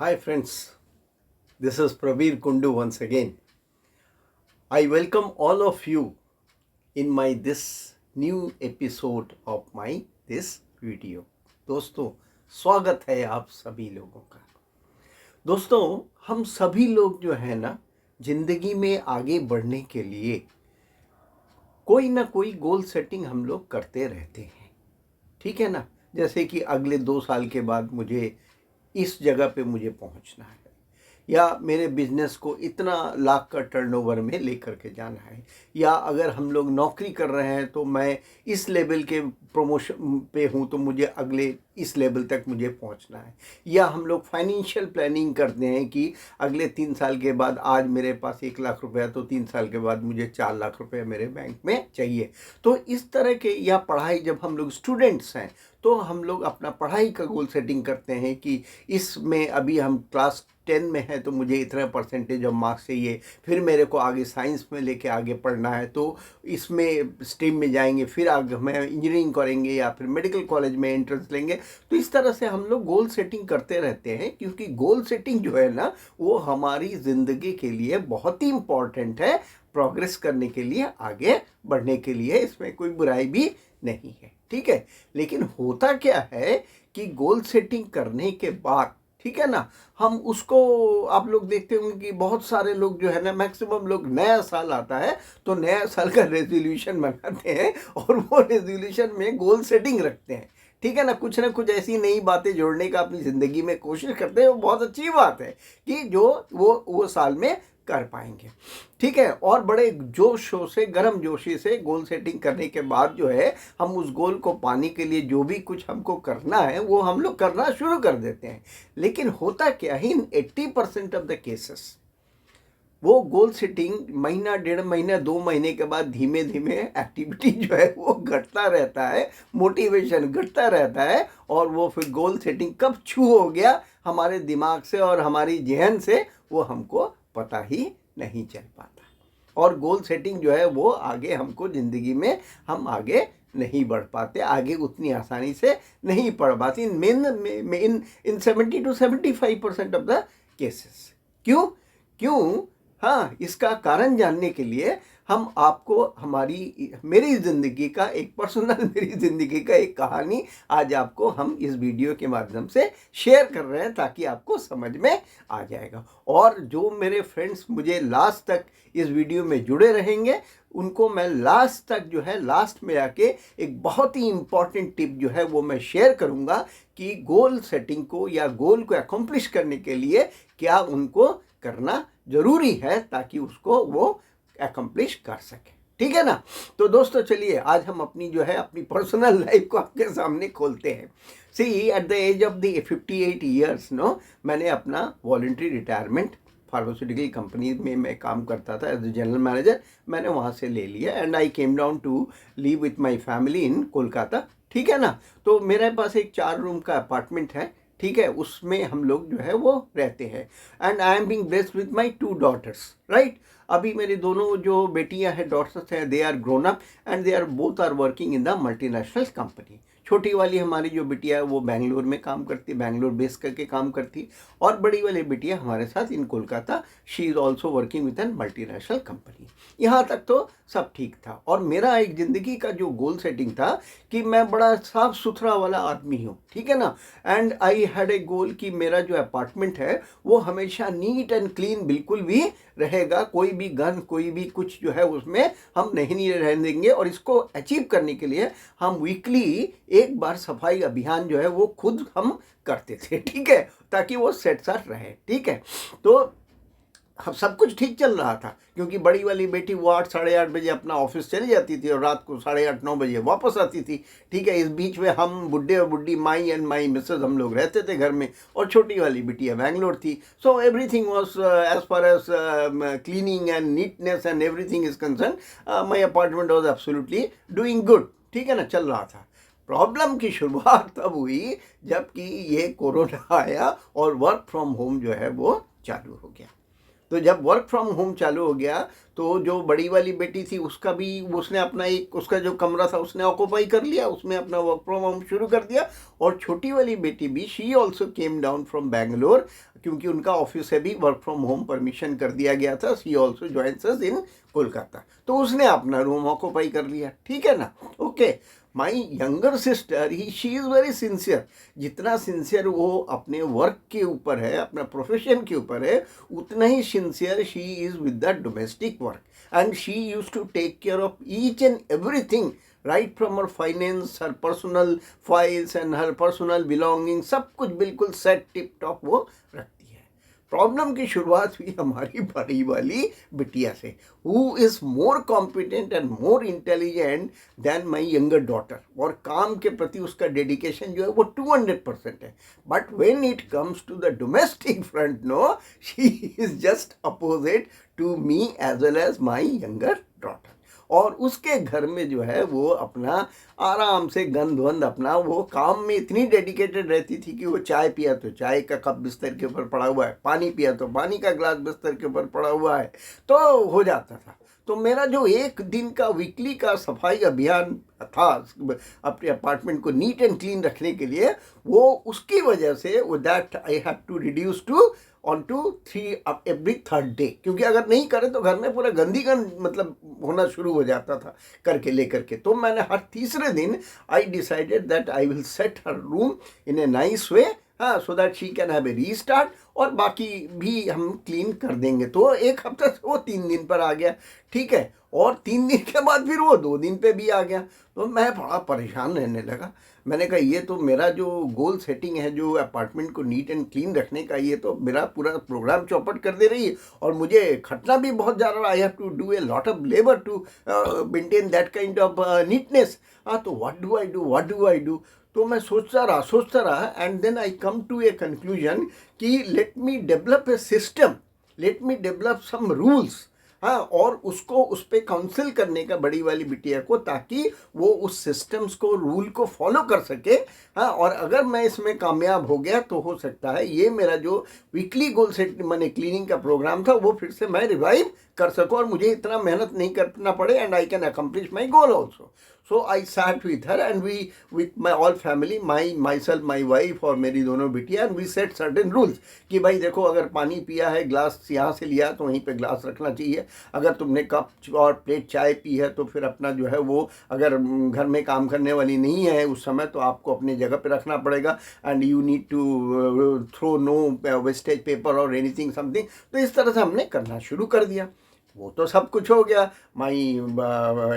Hi friends, this is Prabir Kundu once again. I welcome all of you in my this new episode of my this video. दोस्तों स्वागत है आप सभी लोगों का। दोस्तों हम सभी लोग जो है ना जिंदगी में आगे बढ़ने के लिए कोई ना कोई गोल सेटिंग हम लोग करते रहते हैं, ठीक है ना। जैसे कि अगले 2 साल के बाद मुझे इस जगह पे मुझे पहुंचना है, या मेरे बिजनेस को इतना लाख का टर्नओवर में लेकर के जाना है, या अगर हम लोग नौकरी कर रहे हैं तो मैं इस लेवल के प्रमोशन पे हूँ तो मुझे अगले इस लेवल तक मुझे पहुँचना है, या हम लोग फाइनेंशियल प्लानिंग करते हैं कि अगले 3 साल के बाद आज मेरे पास 1 लाख रुपया तो 3 साल के बाद मुझे 4 लाख रुपया मेरे बैंक में चाहिए। तो इस तरह के, या पढ़ाई, जब हम लोग स्टूडेंट्स हैं तो हम लोग अपना पढ़ाई का गोल सेटिंग करते हैं कि इसमें अभी हम क्लास 10 में है तो मुझे इतना परसेंटेज ऑफ मार्क्स चाहिए, फिर मेरे को आगे साइंस में लेके आगे पढ़ना है तो इसमें स्ट्रीम में जाएंगे, फिर आगे मैं इंजीनियरिंग करेंगे या फिर मेडिकल कॉलेज में एंट्रेंस लेंगे। तो इस तरह से हम लोग गोल सेटिंग करते रहते हैं, क्योंकि गोल सेटिंग जो है ना वो हमारी ज़िंदगी के लिए बहुत ही इम्पॉर्टेंट है, प्रोग्रेस करने के लिए, आगे बढ़ने के लिए। इसमें कोई बुराई भी नहीं है, ठीक है। लेकिन होता क्या है कि गोल सेटिंग करने के बाद, ठीक है ना, हम उसको, आप लोग देखते होंगे कि बहुत सारे लोग जो है ना, मैक्सिमम लोग नया साल आता है तो नया साल का रेजोल्यूशन बनाते हैं और वो रेजोल्यूशन में गोल सेटिंग रखते हैं, ठीक है ना। कुछ ना कुछ ऐसी नई बातें जोड़ने का अपनी ज़िंदगी में कोशिश करते हैं, वो बहुत अच्छी बात है कि जो वो साल में कर पाएंगे, ठीक है। और बड़े जोश से, गर्म जोशी से गोल सेटिंग करने के बाद जो है हम उस गोल को पाने के लिए जो भी कुछ हमको करना है वो हम लोग करना शुरू कर देते हैं। लेकिन होता क्या है, इन 80% ऑफ द केसेस वो गोल सेटिंग महीना, 1.5 महीना, 2 महीने के बाद धीमे धीमे एक्टिविटी जो है वो घटता रहता है, मोटिवेशन घटता रहता है, और वो फिर गोल सेटिंग कब छू हो गया हमारे दिमाग से और हमारी जहन से वो हमको पता ही नहीं चल पाता। और गोल सेटिंग जो है वो आगे हमको ज़िंदगी में हम आगे नहीं बढ़ पाते, आगे उतनी आसानी से नहीं बढ़ पाती इन 70 to 75% ऑफ द केसेस। क्यों? हाँ, इसका कारण जानने के लिए हम आपको मेरी ज़िंदगी का एक पर्सनल मेरी ज़िंदगी का एक कहानी आज आपको हम इस वीडियो के माध्यम से शेयर कर रहे हैं, ताकि आपको समझ में आ जाएगा। और जो मेरे फ्रेंड्स मुझे लास्ट तक इस वीडियो में जुड़े रहेंगे उनको मैं लास्ट तक जो है, लास्ट में आके एक बहुत ही इम्पॉर्टेंट टिप जो है वो मैं शेयर करूँगा कि गोल सेटिंग को या गोल को अकम्प्लिश करने के लिए क्या उनको करना ज़रूरी है ताकि उसको वो अकम्प्लिश कर सके, ठीक है ना। तो दोस्तों चलिए आज हम अपनी जो है अपनी पर्सनल लाइफ को आपके सामने खोलते हैं। See, at the age of the 58 years मैंने अपना वॉलंटरी रिटायरमेंट फार्मास्यूटिकल कंपनी में मैं काम करता था एज ए जनरल मैनेजर, मैंने वहाँ से ले लिया and I came down to live with my family in Kolkata, ठीक है ना। तो मेरे पास एक 4 रूम का अपार्टमेंट है, ठीक है, उसमें हम लोग जो है वो रहते हैं। And I am being blessed with my 2 daughters, right. अभी मेरी दोनों जो बेटियां हैं, डॉटर्स हैं, they are grown up and they are both are working in the multinational company. छोटी वाली हमारी जो बिटिया है वो बेंगलोर में काम करती, बेंगलोर बेस करके काम करती, और बड़ी वाली बिटिया हमारे साथ in Kolkata, she is also working with an multinational company. यहाँ तक तो सब ठीक था। और मेरा एक ज़िंदगी का जो गोल सेटिंग था कि मैं बड़ा साफ सुथरा वाला आदमी हूँ, ठीक है ना। एंड आई हैड ए गोल कि मेरा जो अपार्टमेंट है वो हमेशा नीट एंड क्लीन बिल्कुल भी रहेगा, कोई भी गंद, कोई भी कुछ जो है उसमें हम नहीं रहने देंगे। और इसको अचीव करने के लिए हम वीकली एक बार सफाई अभियान जो है वो खुद हम करते थे, ठीक है, ताकि वो सेट साट रहे, ठीक है। तो हम सब कुछ ठीक चल रहा था, क्योंकि बड़ी वाली बेटी वो 8 साढ़े 8 बजे अपना ऑफिस चली जाती थी और रात को 8:30 9 बजे वापस आती थी, ठीक है। इस बीच में हम बुढ़े और बुढ़ी, माई एंड माई मिसेज, हम लोग रहते थे घर में, और छोटी वाली बिटिया बेंगलोर थी। So everything was as far as cleaning and neatness and everything is concern, my apartment was absolutely doing good, ठीक है ना, चल रहा था। प्रॉब्लम की शुरुआत तब हुई जबकि ये कोरोना आया और वर्क फ्रॉम होम जो है वो चालू हो गया। तो जब वर्क फ्रॉम होम चालू हो गया तो जो बड़ी वाली बेटी थी उसका भी, उसने अपना एक, उसका जो कमरा था उसने ऑक्यूपाई कर लिया, उसने अपना वर्क फ्रॉम होम शुरू कर दिया। और छोटी वाली बेटी भी, she also came down from Bangalore, क्योंकि उनका ऑफिस से भी वर्क फ्रॉम होम परमिशन कर दिया गया था. शी ऑल्सो ज्वाइन्स अस इन कोलकाता. तो उसने अपना रूम ऑक्यूपाई कर लिया. ठीक है ना. Okay. My younger sister she is very sincere. जितना सिंसियर वो अपने वर्क के ऊपर है, अपना प्रोफेशन के ऊपर है, उतना ही sincere she is with the domestic work. And she use to take care of each and everything, right from her finance, her personal files and her personal belonging. सब कुछ बिल्कुल सेट टिप टॉप वो रखती है. Problem की शुरुआत हुई हमारी बड़ी वाली बिटिया से, who is more competent and more intelligent then my younger daughter. और काम के प्रति उसका डेडिकेशन जो है वो 200% है. But when it comes to the domestic front, no, she is just opposite to me as well as my younger daughter. और उसके घर में जो है वो अपना आराम से गंद वंद अपना वो काम में इतनी डेडिकेटेड रहती थी कि वो चाय पिया तो चाय का कप बिस्तर के ऊपर पड़ा हुआ है, पानी पिया तो पानी का ग्लास बिस्तर के ऊपर पड़ा हुआ है, तो हो जाता था. तो मेरा जो एक दिन का वीकली का सफाई अभियान था अपने अपार्टमेंट को नीट एंड क्लीन रखने के लिए, वो उसकी वजह से वो that I have to reduce to on to 3 every third day. क्योंकि अगर नहीं करें तो घर में पूरा गंदी गंद मतलब होना शुरू हो जाता था करके लेकर के. तो मैंने हर तीसरे दिन I decided that I will set her room in a nice way, हाँ, so that she can have a restart, और बाकी भी हम क्लीन कर देंगे. तो एक हफ्ता से वो 3 दिन पर आ गया. ठीक है. और 3 दिन के बाद फिर वो 2 दिन पे भी आ गया. तो मैं बड़ा परेशान रहने लगा. मैंने कहा ये तो मेरा जो गोल सेटिंग है, जो अपार्टमेंट को नीट एंड क्लीन रखने का, ये तो मेरा पूरा प्रोग्राम चौपट कर दे रही है. और मुझे खटना भी बहुत जा रहा है. I have to do a lot of labour to maintain that kind of neatness. हाँ, तो व्हाट डू आई डू. तो मैं सोचता रहा and then I come to a conclusion कि let me develop a system, let me develop some rules. हाँ, और उसको उस पर काउंसिल करने का बड़ी वाली बिटिया को, ताकि वो उस सिस्टम्स को, रूल को फॉलो कर सके. हाँ, और अगर मैं इसमें कामयाब हो गया तो हो सकता है ये मेरा जो वीकली गोल सेट मैंने क्लीनिंग का प्रोग्राम था वो फिर से मैं रिवाइव कर सकूँ और मुझे इतना मेहनत नहीं करना पड़े, and I can accomplish my goal also. So I sat with her and we with my all family, myself, my wife और मेरी दोनों बिटिया, and we set certain rules कि भाई देखो, अगर पानी पिया है, ग्लास यहाँ से लिया तो वहीं पे ग्लास रखना चाहिए. अगर तुमने कप और प्लेट चाय पी है तो फिर अपना जो है वो, अगर घर में काम करने वाली नहीं है उस समय, तो आपको अपनी जगह पे रखना पड़ेगा. And you need to throw no wastage paper और एनीथिंग समथिंग. तो इस तरह से हमने करना शुरू कर दिया. वो तो सब कुछ हो गया. My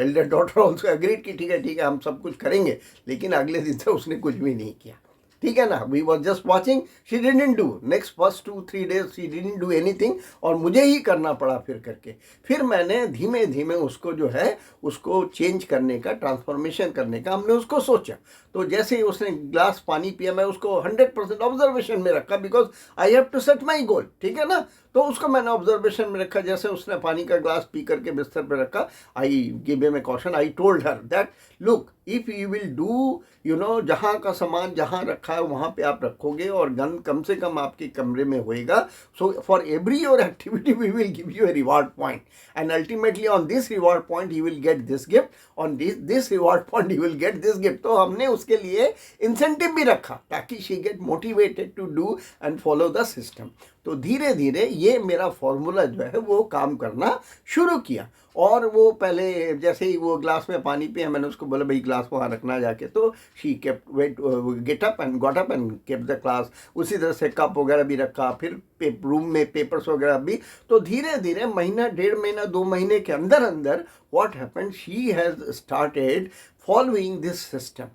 elder daughter also agreed कि ठीक है हम सब कुछ करेंगे. लेकिन अगले दिन से उसने कुछ भी नहीं किया. ठीक है ना. We was just watching. She didn't do. Next first 2-3 days she didn't do anything, और मुझे ही करना पड़ा फिर करके. फिर मैंने धीमे धीमे उसको जो है उसको चेंज करने का, ट्रांसफॉर्मेशन करने का हमने उसको सोचा. तो जैसे ही उसने ग्लास पानी पिया, मैं उसको 100% ऑब्जर्वेशन में रखा, because I have to set my goal. ठीक है ना. तो उसको मैंने ऑब्जर्वेशन में रखा. जैसे उसने पानी का ग्लास पी करके बिस्तर पर रखा, I give him a caution. I told her that look, if you will do, you know, जहाँ का सामान जहाँ रखा है वहाँ पे आप रखोगे और गंद कम से कम आपके कमरे में होएगा. So for every your activity we will give you a reward point, and ultimately on this reward point you will get this gift, on this reward point you will get this gift. तो हमने उसके लिए incentive भी रखा ताकि she get motivated to do and follow the system. तो धीरे धीरे ये मेरा फॉर्मूला जो है वो काम करना शुरू किया. और वो पहले जैसे ही वो ग्लास में पानी पिया, मैंने उसको बोला भाई ग्लास वहाँ रखना जाके. तो she kept get up and got up and kept the glass. उसी तरह से कप वगैरह भी रखा, फिर रूम में पेपर्स वगैरह भी. तो धीरे धीरे महीना, 1.5 महीना, 2 महीने के अंदर अंदर what happened, she has started following this system.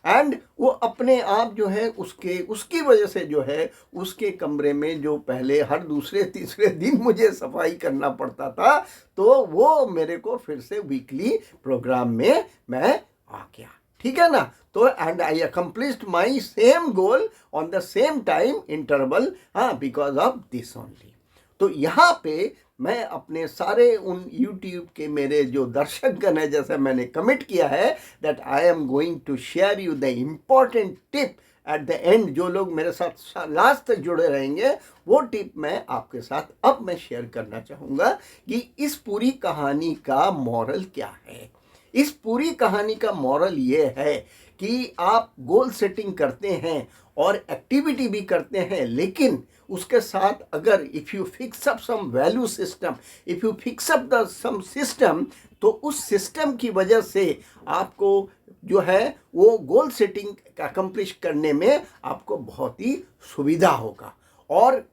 And वो अपने आप जो है उसकी वजह से जो है उसके कमरे में जो पहले हर दूसरे तीसरे दिन मुझे सफाई करना पड़ता था, तो वो मेरे को फिर से वीकली प्रोग्राम में मैं आ गया. ठीक है ना. तो and I accomplished my same goal on the same time interval, हाँ, बिकॉज ऑफ दिस ओनली. तो यहाँ पे मैं अपने सारे उन YouTube के मेरे जो दर्शकगण है, जैसे मैंने कमिट किया है that I am going to share you the important tip at the end. जो लोग मेरे साथ लास्ट तक जुड़े रहेंगे वो टिप मैं आपके साथ अब मैं शेयर करना चाहूँगा कि इस पूरी कहानी का मॉरल क्या है. इस पूरी कहानी का मॉरल ये है कि आप गोल सेटिंग करते हैं और एक्टिविटी भी करते हैं, लेकिन उसके साथ अगर if you fix up some value system, if you fix up the some system, तो उस सिस्टम की वजह से आपको जो है वो गोल सेटिंग अकम्प्लिश करने में आपको बहुत ही सुविधा होगा। और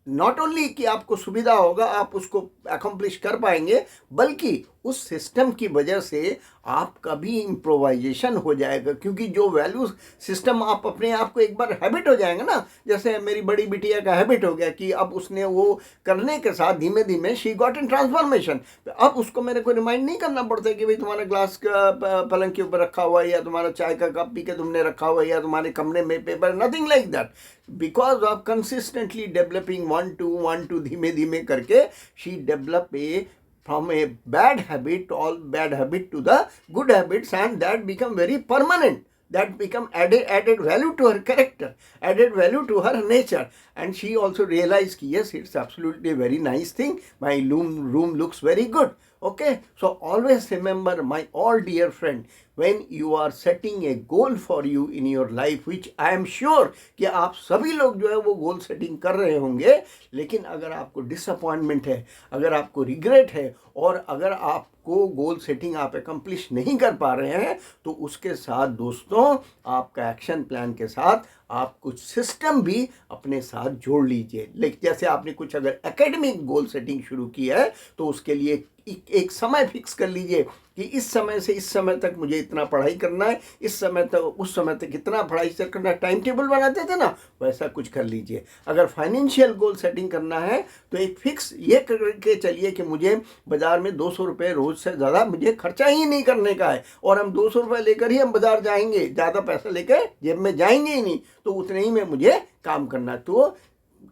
नॉट ओनली कि आपको सुविधा होगा, आप उसको अकम्प्लिश कर पाएंगे, बल्कि उस सिस्टम की वजह से आपका भी इम्प्रोवाइजेशन हो जाएगा। क्योंकि जो वैल्यू सिस्टम आप अपने आप को एक बार हैबिट हो जाएगा ना, जैसे मेरी बड़ी बिटिया का हैबिट हो गया कि अब उसने वो करने के साथ धीमे धीमे शी गॉट इन ट्रांसफॉर्मेशन। अब उसको मेरे को रिमाइंड नहीं करना पड़ता कि भाई तुम्हारा ग्लास का पलंग के ऊपर रखा हुआ है, या तुम्हारा चाय का कप पी के तुमने रखा हुआ है, या तुम्हारे कमरे में paper, nothing like that. Because of consistently developing 1 to 1 धीमे धीमे करके she develop a from a bad habit, all bad habit to the good habits, and that become very permanent. That become added value to her character, added value to her nature, and she also realized कि yes, it's absolutely a very nice thing. My room looks very good. Okay, so always remember, my all dear friend, when you are setting a goal for you in your life, which I am sure कि आप सभी लोग जो है वो goal setting कर रहे होंगे, लेकिन अगर आपको डिसअपॉइंटमेंट है, अगर आपको रिग्रेट है, और अगर आपको गोल सेटिंग आप एकम्प्लिश नहीं कर पा रहे हैं, तो उसके साथ दोस्तों आपका एक्शन प्लान के साथ आप कुछ सिस्टम भी अपने साथ जोड़ लीजिए। लेकिन जैसे आपने कुछ अगर एकेडमिक गोल सेटिंग शुरू की है, तो उसके लिए एक समय फिक्स कर लीजिए कि इस समय से इस समय तक मुझे इतना पढ़ाई करना है, इस समय तक उस समय तक इतना पढ़ाई से करना है। टाइम टेबल बनाते थे ना, वैसा कुछ कर लीजिए। अगर फाइनेंशियल गोल सेटिंग करना है, तो एक फिक्स ये करके चलिए कि मुझे बाज़ार में 200 रुपये रोज़ से ज़्यादा मुझे खर्चा ही नहीं करने का है, और हम 200 रुपये लेकर ही हम बाज़ार जाएंगे, ज़्यादा पैसा लेकर जेब में जाएंगे ही नहीं, तो उतने ही में मुझे काम करना है। तो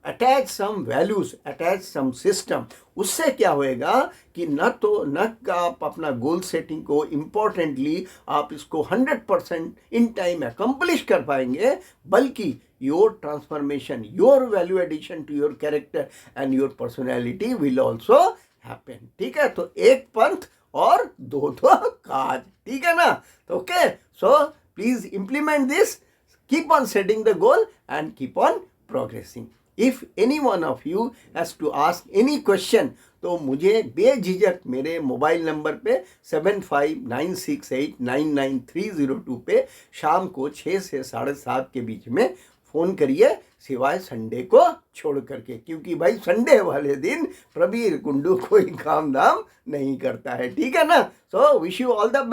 अटैच सम वैल्यूज, अटैच सम सिस्टम। उससे क्या होएगा कि न आप अपना गोल सेटिंग को इम्पोर्टेंटली आप इसको 100% इन टाइम अकम्प्लिश कर पाएंगे, बल्कि your transformation, your value addition to your character and your personality will also happen. ठीक है, तो एक पंथ और दो काज, ठीक है ना। तो okay, so please implement this, keep on setting the goal and keep on progressing. If any one of you has to ask any question, तो मुझे बेझिझक मेरे मोबाइल नंबर पे 7596899302 पे शाम को 6 से 7:30 के बीच में फ़ोन करिए, सिवाय संडे को छोड़ करके, क्योंकि भाई संडे वाले दिन प्रबीर कुंडू कोई काम धाम नहीं करता है। ठीक है ना। So wish you all the best.